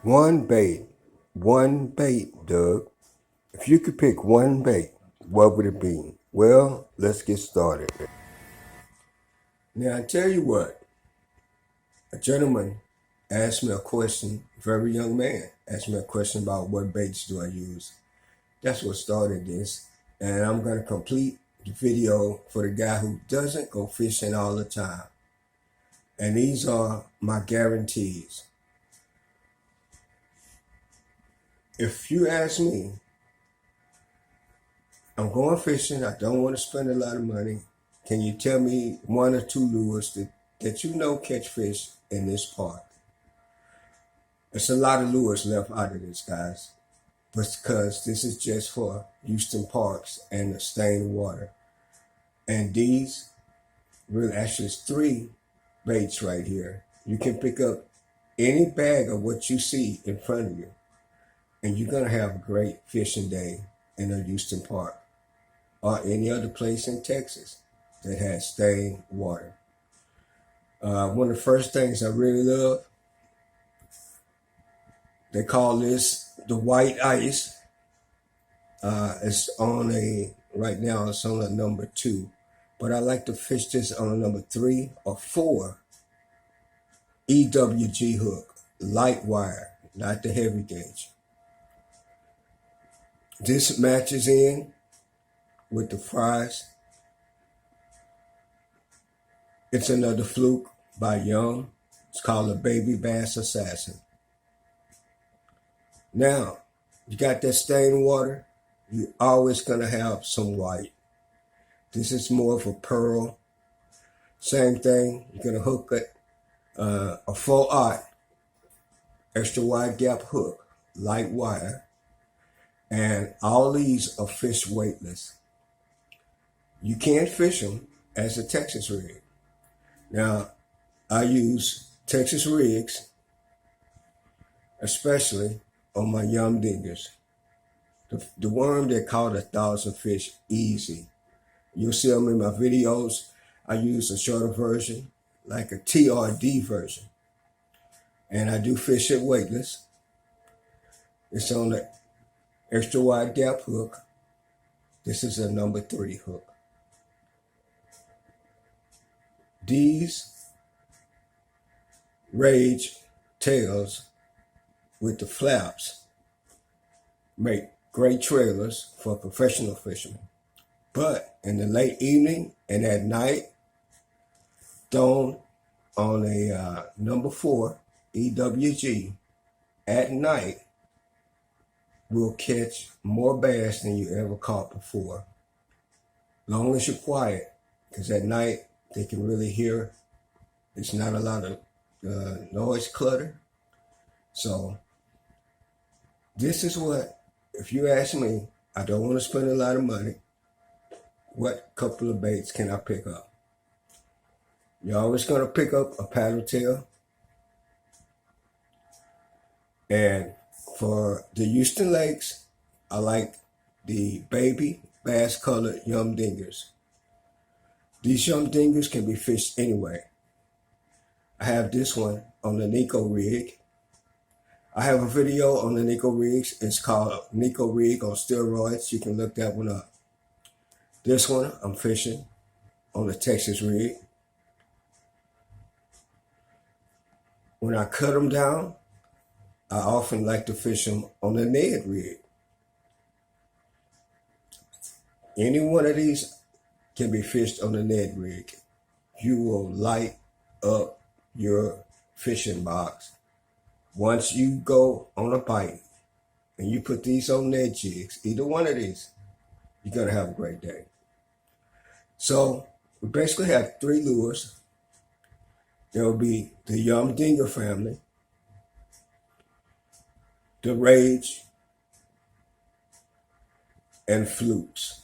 One bait, Doug. If you could pick one bait, what would it be? Well, let's get started. Now, I tell you what, a gentleman asked me a question, a very young man asked me a question about what baits do I use. That's what started this. And I'm going to complete the video for the guy who doesn't go fishing all the time. And these are my guarantees. If you ask me, I'm going fishing, I don't want to spend a lot of money. Can you tell me one or two lures that you know catch fish in this park? There's a lot of lures left out of this, guys, because this is just for Houston parks and the stained water. And these, really, actually, it's three baits right here. You can pick up any bag of what you see in front of you, and you're going to have a great fishing day in a Houston park or any other place in Texas that has stained water. One of the first things I really love, they call this the white ice. It's on right now it's on a number 2, but I like to fish this on a number 3 or 4 EWG hook, light wire, not the heavy gauge. This matches in with the fries. It's another fluke by Young. It's called a Baby Bass Assassin. Now, you got that stained water, you're always going to have some white. This is more of a pearl. Same thing, you're going to hook it, a 4/0 extra wide gap hook, light wire, and all these are fish weightless. You can't fish them as a Texas rig. Now, I use Texas rigs, especially on my Yum Dingers. The worm they call 1,000 fish easy. You'll see them in my videos. I use a shorter version, like a TRD version. And I do fish it weightless. It's on the extra wide gap hook. This is a number 3 hook. These Rage tails with the flaps make great trailers for professional fishermen. But in the late evening and at night, thrown on a number 4 EWG at night will catch more bass than you ever caught before. Long as you're quiet, because at night they can really hear. It's not a lot of noise clutter. So this is what, if you ask me, I don't want to spend a lot of money. What couple of baits can I pick up? You're always going to pick up a paddle tail. And for the Houston Lakes, I like the baby bass colored Yum Dingers. These Yum Dingers can be fished anyway. I have this one on the Nico rig. I have a video on the Nico rigs. It's called Nico Rig on Steroids. You can look that one up. This one I'm fishing on the Texas rig. When I cut them down, I often like to fish them on the Ned rig. Any one of these can be fished on the Ned rig. You will light up your fishing box. Once you go on a bite and you put these on Ned jigs, either one of these, you're going to have a great day. So we basically have 3 lures. There will be the Yum Dinger family, the Rage, and Flukes.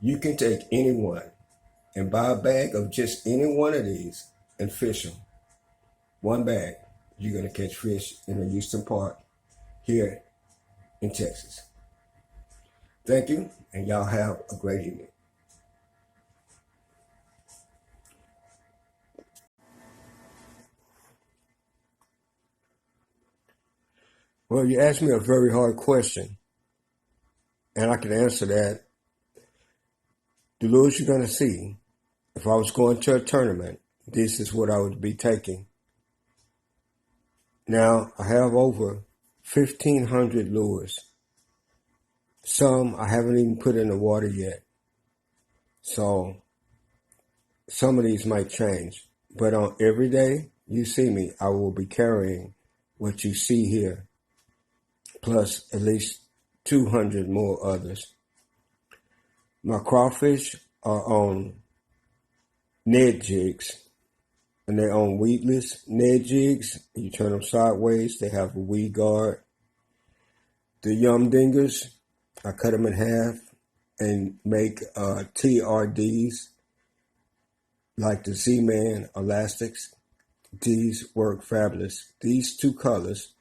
You can take any one and buy a bag of just any one of these and fish them. One bag, you're going to catch fish in a Houston park here in Texas. Thank you, and y'all have a great evening. Well, you asked me a very hard question, and I can answer that. The lures you're going to see, if I was going to a tournament, this is what I would be taking. Now, I have over 1,500 lures. Some I haven't even put in the water yet. So, some of these might change. But on every day you see me, I will be carrying what you see here, plus at least 200 more others. My crawfish are on Ned jigs, and they're on weedless Ned jigs. You turn them sideways, they have a weed guard. The yum dingers, I cut them in half and make TRDs, like the Z-Man elastics. These work fabulous. These two colors,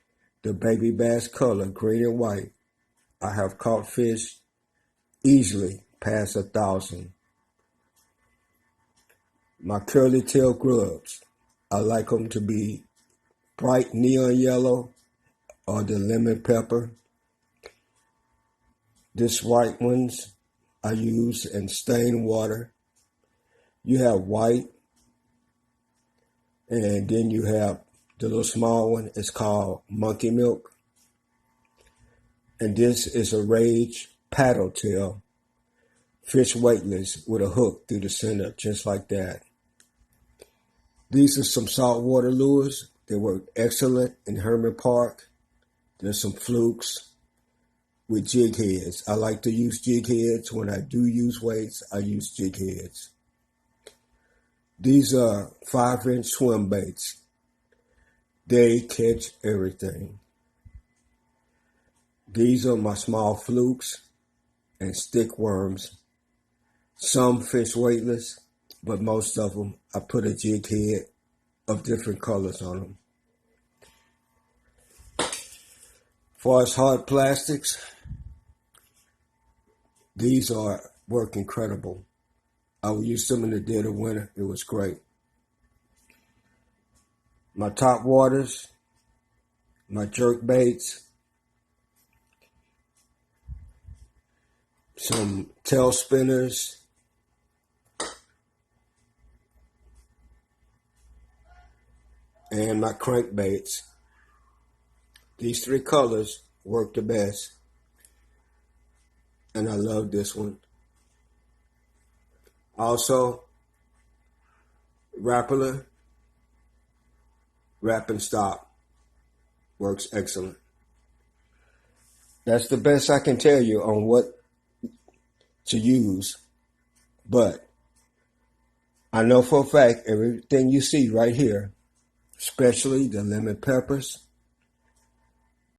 the baby bass color, green and white, I have caught fish easily past 1,000. My curly tail grubs, I like them to be bright neon yellow or the lemon pepper. This white ones I use in stained water. You have white, and then you have the little small one. It's called monkey milk. And this is a Rage paddle tail, fish weightless with a hook through the center, just like that. These are some saltwater lures. They work excellent in Herman Park. There's some flukes with jig heads. I like to use jig heads. When I do use weights, I use jig heads. These are 5-inch swim baits. They catch everything. These are my small flukes and stick worms. Some fish weightless, but most of them I put a jig head of different colors on them. As far as hard plastics, these work incredible. I would use them in the dead of winter. It was great. My top waters, my jerk baits, some tail spinners, and my crankbaits. These three colors work the best, and I love this one. Also, Rapala, Wrap and Stop, works excellent. That's the best I can tell you on what to use, but I know for a fact everything you see right here, especially the lemon peppers,